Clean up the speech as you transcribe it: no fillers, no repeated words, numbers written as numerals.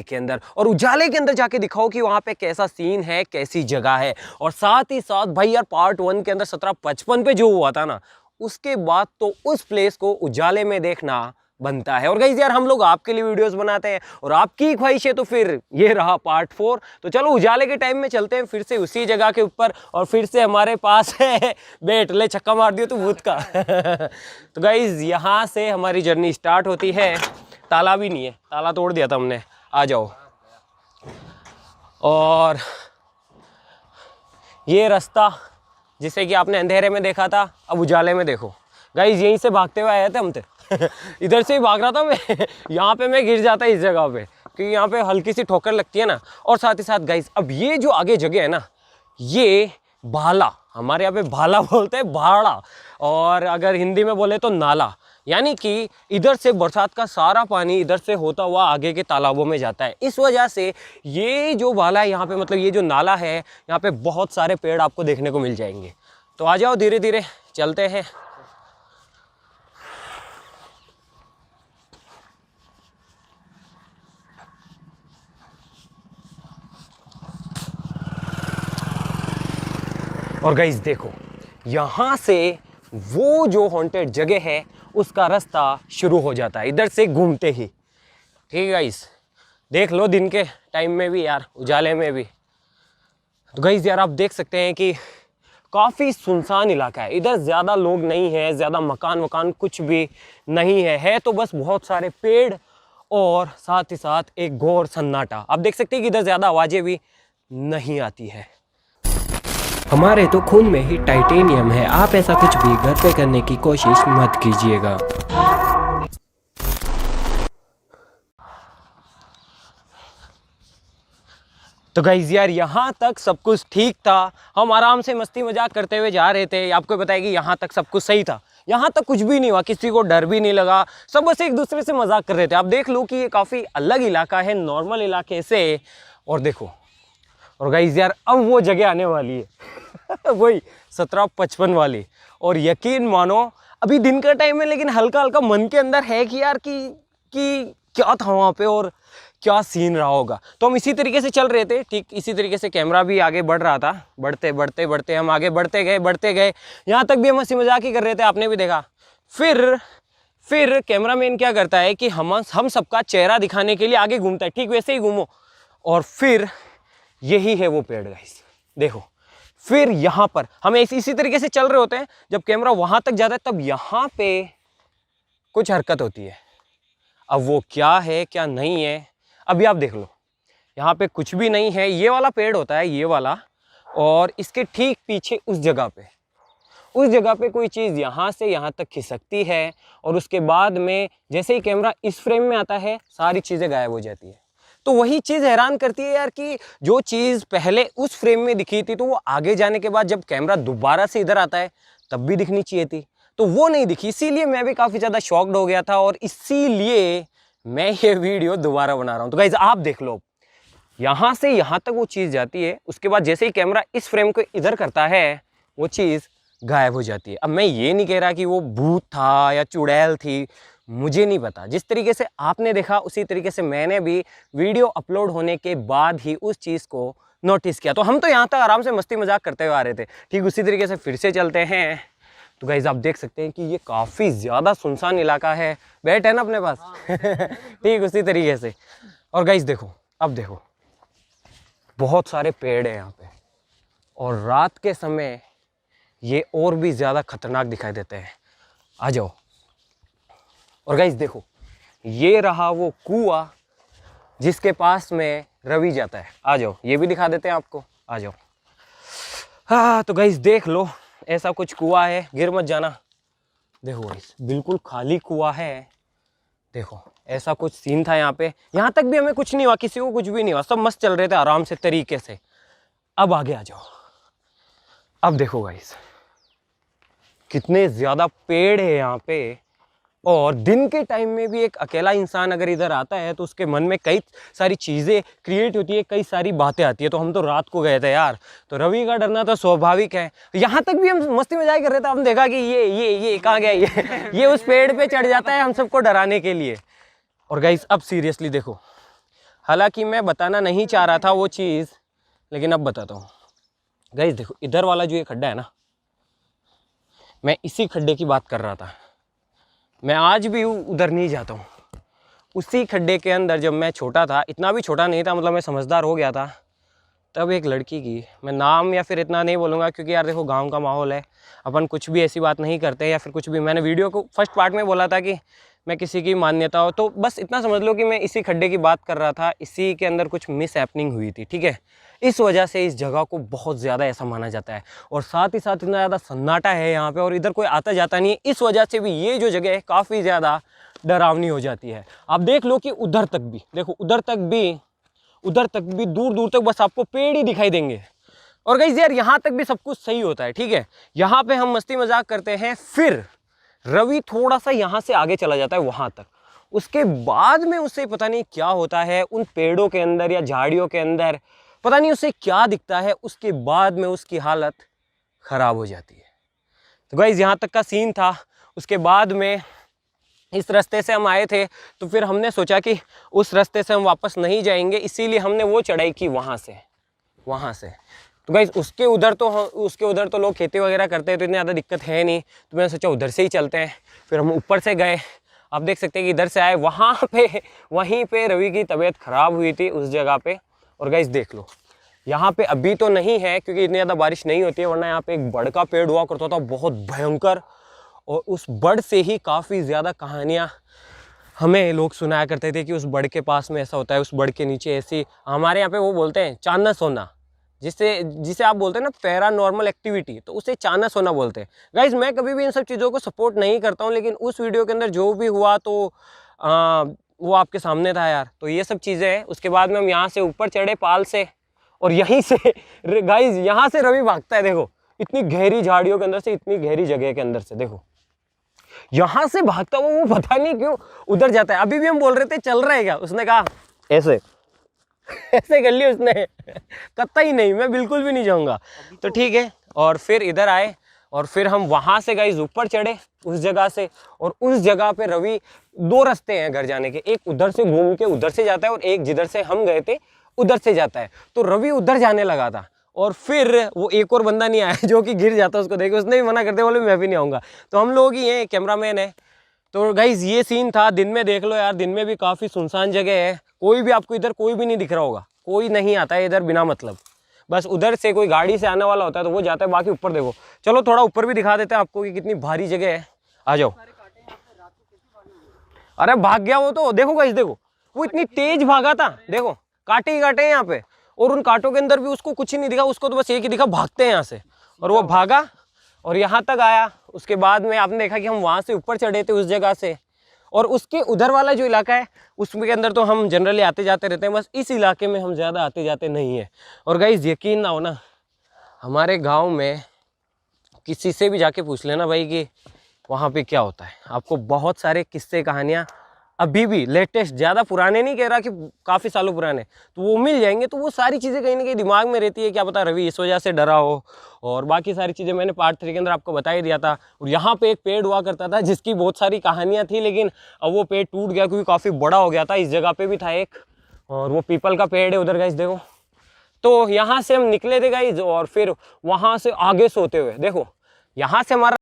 के अंदर और उजाले के अंदर जाके दिखाओ कि वहां पे कैसा सीन है, कैसी जगह है। और साथ ही साथ भाई यार पार्ट 1 के अंदर 1755 पे जो हुआ था ना, उसके बाद तो उस प्लेस को उजाले में देखना बनता है। और गाइस यार हम लोग आपके लिए वीडियोस बनाते हैं और आपकी ख्वाहिश है, तो फिर ये रहा पार्ट 4। तो चलो उजाले के टाइम में चलते हैं फिर से उसी जगह के ऊपर, और फिर से हमारे पास है बैट, ले छक्का मार दियो तो भूत का। तो गाइस यहाँ से हमारी जर्नी स्टार्ट होती है। ताला भी नहीं है, ताला तोड़ दिया था हमने। आ जाओ। और ये रास्ता जिसे कि आपने अंधेरे में देखा था, अब उजाले में देखो। गाइस यहीं से भागते हुए आए थे हम तो। इधर से ही भाग रहा था मैं। यहाँ पे मैं गिर जाता इस जगह पे, क्योंकि यहाँ पे हल्की सी ठोकर लगती है ना। और साथ ही साथ गाइस अब ये जो आगे जगह है ना, ये भाला, हमारे यहाँ पे भाला बोलते हैं, भाड़ा, और अगर हिंदी में बोले तो नाला। यानी कि इधर से बरसात का सारा पानी इधर से होता हुआ आगे के तालाबों में जाता है। इस वजह से ये जो भाला है यहाँ पे, मतलब ये जो नाला है, यहाँ पे बहुत सारे पेड़ आपको देखने को मिल जाएंगे। तो आ जाओ, धीरे धीरे चलते हैं। और गाइस देखो, यहाँ से वो जो हॉन्टेड जगह है उसका रास्ता शुरू हो जाता है इधर से घूमते ही। ठीक है गाइस, देख लो दिन के टाइम में भी यार, उजाले में भी। तो गाइस यार आप देख सकते हैं कि काफ़ी सुनसान इलाका है। इधर ज़्यादा लोग नहीं है, ज़्यादा मकान वकान कुछ भी नहीं है तो बस बहुत सारे पेड़ और साथ ही साथ एक घोर सन्नाटा। आप देख सकते हैं कि इधर ज़्यादा आवाज़ें भी नहीं आती है। हमारे तो खून में ही टाइटेनियम है, आप ऐसा कुछ भी घर पे करने की कोशिश मत कीजिएगा। तो गाइस यार यहाँ तक सब कुछ ठीक था, हम आराम से मस्ती मजाक करते हुए जा रहे थे। आपको बताया कि यहाँ तक सब कुछ सही था, यहाँ तक कुछ भी नहीं हुआ, किसी को डर भी नहीं लगा, सब बस एक दूसरे से मजाक कर रहे थे। आप देख लो कि ये काफ़ी अलग इलाका है नॉर्मल इलाके से। और देखो, और गाइस यार अब वो जगह आने वाली है वही 1755 वाली। और यकीन मानो अभी दिन का टाइम है, लेकिन हल्का हल्का मन के अंदर है कि यार कि क्या था वहाँ पे और क्या सीन रहा होगा। तो हम इसी तरीके से चल रहे थे, ठीक इसी तरीके से कैमरा भी आगे बढ़ रहा था। बढ़ते बढ़ते बढ़ते हम आगे बढ़ते गए। यहाँ तक भी हम हंसी मजाक ही कर रहे थे, आपने भी देखा। फिर कैमरामैन क्या करता है कि हम सबका चेहरा दिखाने के लिए आगे घूमता है, ठीक वैसे ही घूमो। और फिर यही है वो पेड़ गाइस, देखो। फिर यहाँ पर हम इसी तरीके से चल रहे होते हैं, जब कैमरा वहाँ तक जाता है तब यहाँ पे कुछ हरकत होती है। अब वो क्या है क्या नहीं है अभी आप देख लो। यहाँ पे कुछ भी नहीं है, ये वाला पेड़ होता है, ये वाला, और इसके ठीक पीछे उस जगह पे कोई चीज़ यहाँ से यहाँ तक खिसकती है। और उसके बाद में जैसे ही कैमरा इस फ्रेम में आता है, सारी चीज़ें गायब हो जाती है। तो वही चीज़ हैरान करती है यार कि जो चीज़ पहले उस फ्रेम में दिखी थी, तो वो आगे जाने के बाद जब कैमरा दोबारा से इधर आता है तब भी दिखनी चाहिए थी, तो वो नहीं दिखी। इसीलिए मैं भी काफ़ी ज़्यादा शॉक्ड हो गया था और इसीलिए मैं ये वीडियो दोबारा बना रहा हूँ। तो गाइज आप देख लो, यहाँ से यहाँ तक वो चीज़ जाती है, उसके बाद जैसे ही कैमरा इस फ्रेम को इधर करता है, वो चीज़ गायब हो जाती है। अब मैं ये नहीं कह रहा कि वो भूत था या चुड़ैल थी, मुझे नहीं पता। जिस तरीके से आपने देखा उसी तरीके से मैंने भी वीडियो अपलोड होने के बाद ही उस चीज़ को नोटिस किया। तो हम तो यहाँ तक आराम से मस्ती मजाक करते हुए आ रहे थे, ठीक उसी तरीके से फिर से चलते हैं। तो गाइज आप देख सकते हैं कि ये काफ़ी ज़्यादा सुनसान इलाका है। बैट है ना अपने पास ठीक उसी तरीके से। और गाइज देखो, अब देखो बहुत सारे पेड़ हैं यहाँ पे, और रात के समय ये और भी ज़्यादा खतरनाक दिखाई देते हैं। आ जाओ। और गाइज देखो, ये रहा वो कुआं जिसके पास में रवि जाता है। आ जाओ, ये भी दिखा देते हैं आपको, आ जाओ। हाँ तो गाइज देख लो, ऐसा कुछ कुआं है, गिर मत जाना। देखो गाइज बिल्कुल खाली कुआं है। देखो ऐसा कुछ सीन था यहाँ पे। यहाँ तक भी हमें कुछ नहीं हुआ, किसी को कुछ भी नहीं हुआ, सब मस्त चल रहे थे आराम से तरीके से। अब आगे आ जाओ। अब देखो गाइज कितने ज़्यादा पेड़ है यहाँ पे, और दिन के टाइम में भी एक अकेला इंसान अगर इधर आता है तो उसके मन में कई सारी चीज़ें क्रिएट होती है, कई सारी बातें आती है। तो हम तो रात को गए थे यार, तो रवि का डरना तो स्वाभाविक है। यहाँ तक भी हम मस्ती मजाक कर रहे थे, हम देखा कि ये कहाँ गया, ये उस पेड़ पे चढ़ जाता है हम सबको डराने के लिए। और गाइस अब सीरियसली देखो, हालांकि मैं बताना नहीं चाह रहा था वो चीज़, लेकिन अब बताता हूँ। गाइस देखो, इधर वाला जो ये खड्डा है ना, मैं इसी खड्डे की बात कर रहा था। मैं आज भी उधर नहीं जाता हूँ। उसी खड्डे के अंदर जब मैं छोटा था, इतना भी छोटा नहीं था, मतलब मैं समझदार हो गया था, तब एक लड़की की, मैं नाम या फिर इतना नहीं बोलूँगा क्योंकि यार देखो गांव का माहौल है, अपन कुछ भी ऐसी बात नहीं करते या फिर कुछ भी। मैंने वीडियो को फर्स्ट पार्ट में बोला था कि मैं किसी की मान्यता हो, तो बस इतना समझ लो कि मैं इसी खड्डे की बात कर रहा था। इसी के अंदर कुछ मिस हैपनिंग हुई थी, ठीक है। इस वजह से इस जगह को बहुत ज़्यादा ऐसा माना जाता है, और साथ ही साथ इतना ज़्यादा सन्नाटा है यहाँ पे, और इधर कोई आता जाता नहीं है। इस वजह से भी ये जो जगह है काफ़ी ज़्यादा डरावनी हो जाती है। आप देख लो कि उधर तक भी देखो, उधर तक भी दूर दूर तक बस आपको पेड़ ही दिखाई देंगे। और गाइस यार यहाँ तक भी सब कुछ सही होता है, ठीक है। यहाँ पे हम मस्ती मजाक करते हैं, फिर रवि थोड़ा सा यहाँ से आगे चला जाता है वहाँ तक। उसके बाद में उसे पता नहीं क्या होता है उन पेड़ों के अंदर या झाड़ियों के अंदर, पता नहीं उसे क्या दिखता है। उसके बाद में उसकी हालत ख़राब हो जाती है। तो गाइस यहाँ तक का सीन था। उसके बाद में इस रास्ते से हम आए थे, तो फिर हमने सोचा कि उस रास्ते से हम वापस नहीं जाएंगे, इसीलिए हमने वो चढ़ाई की वहाँ से। तो गाइस उसके उधर तो लोग खेती वगैरह करते हैं, तो इतनी ज़्यादा दिक्कत है नहीं, तो मैंने सोचा उधर से ही चलते हैं। फिर हम ऊपर से गए, आप देख सकते हैं कि इधर से आए, वहीं पे रवि की तबीयत ख़राब हुई थी उस जगह पे। और गाइस देख लो, यहाँ पे अभी तो नहीं है क्योंकि इतनी ज़्यादा बारिश नहीं होती है, वरना यहाँ पे एक बड़ का पेड़ हुआ करता था बहुत भयंकर, और उस बड़ से ही काफ़ी ज़्यादा कहानियाँ हमें लोग सुनाया करते थे कि उस बड़ के पास में ऐसा होता है, उस बड़ के नीचे ऐसी, हमारे यहाँ पे वो बोलते हैं चांदना सोना, जिसे आप बोलते हैं ना पैरानॉर्मल एक्टिविटी, तो उसे चांदना सोना बोलते हैं। गाइज मैं कभी भी इन सब चीज़ों को सपोर्ट नहीं करता हूँ, लेकिन उस वीडियो के अंदर जो भी हुआ तो वो आपके सामने था यार। तो ये सब चीज़ें हैं। उसके बाद में हम यहाँ से ऊपर चढ़े पाल से, और यहीं से गाइज यहाँ से रवि भागता है। देखो इतनी गहरी झाड़ियों के अंदर से, इतनी गहरी जगह के अंदर से, देखो यहाँ से भागता हुआ वो पता नहीं क्यों उधर जाता है। अभी भी हम बोल रहे थे चल रहा है क्या, उसने कहा ऐसे कर लिया उसने, कतई नहीं, मैं बिल्कुल भी नहीं जाऊंगा। तो ठीक है, और फिर इधर आए, और फिर हम वहां से गाइस ऊपर चढ़े उस जगह से। और उस जगह पे रवि, दो रास्ते हैं घर जाने के, एक उधर से घूम के उधर से जाता है, और एक जिधर से हम गए थे उधर से जाता है। तो रवि उधर जाने लगा था, और फिर वो एक और बंदा नहीं आया जो कि गिर जाता, उसको देखे उसने भी मना करते, बोले मैं भी नहीं आऊँगा। तो हम लोग ही हैं, कैमरामैन है। तो गाइज ये सीन था। दिन में देख लो यार, दिन में भी काफ़ी सुनसान जगह है, कोई भी आपको इधर कोई भी नहीं दिख रहा होगा, कोई नहीं आता है इधर बिना मतलब। बस उधर से कोई गाड़ी से आने वाला होता है तो वो जाता है, बाकी ऊपर देखो। चलो थोड़ा ऊपर भी दिखा देते हैं आपको कि कितनी भारी जगह है, आ जाओ। अरे भाग गया वो तो, देखो गाइस देखो, वो इतनी तेज भागा था, देखो कांटे ही कांटे हैं यहाँ पे, और उन कांटों के अंदर भी उसको कुछ ही नहीं दिखा, उसको तो बस एक ही दिखा, भागते हैं यहाँ से, और वो भागा और यहाँ तक आया। उसके बाद में आपने देखा कि हम वहाँ से ऊपर चढ़े थे उस जगह से, और उसके उधर वाला जो इलाका है उसके अंदर तो हम जनरली आते जाते रहते हैं, बस इस इलाके में हम ज़्यादा आते जाते नहीं है। और गाइस यकीन ना हो ना, हमारे गांव में किसी से भी जाके पूछ लेना भाई कि वहाँ पे क्या होता है, आपको बहुत सारे किस्से कहानियाँ अभी भी लेटेस्ट, ज़्यादा पुराने नहीं कह रहा कि काफ़ी सालों पुराने, तो वो मिल जाएंगे। तो वो सारी चीज़ें कहीं ना कहीं दिमाग में रहती है, क्या पता रवि इस वजह से डरा हो, और बाकी सारी चीज़ें मैंने पार्ट 3 के अंदर आपको बता ही दिया था। और यहाँ पे एक पेड़ हुआ करता था जिसकी बहुत सारी कहानियाँ थी, लेकिन अब वो पेड़ टूट गया क्योंकि काफ़ी बड़ा हो गया था। इस जगह पे भी था एक, और वो पीपल का पेड़ है उधर गाइस देखो। तो यहाँ से हम निकले थे गाइस, और फिर वहाँ से आगे सोते हुए देखो, यहाँ से हमारा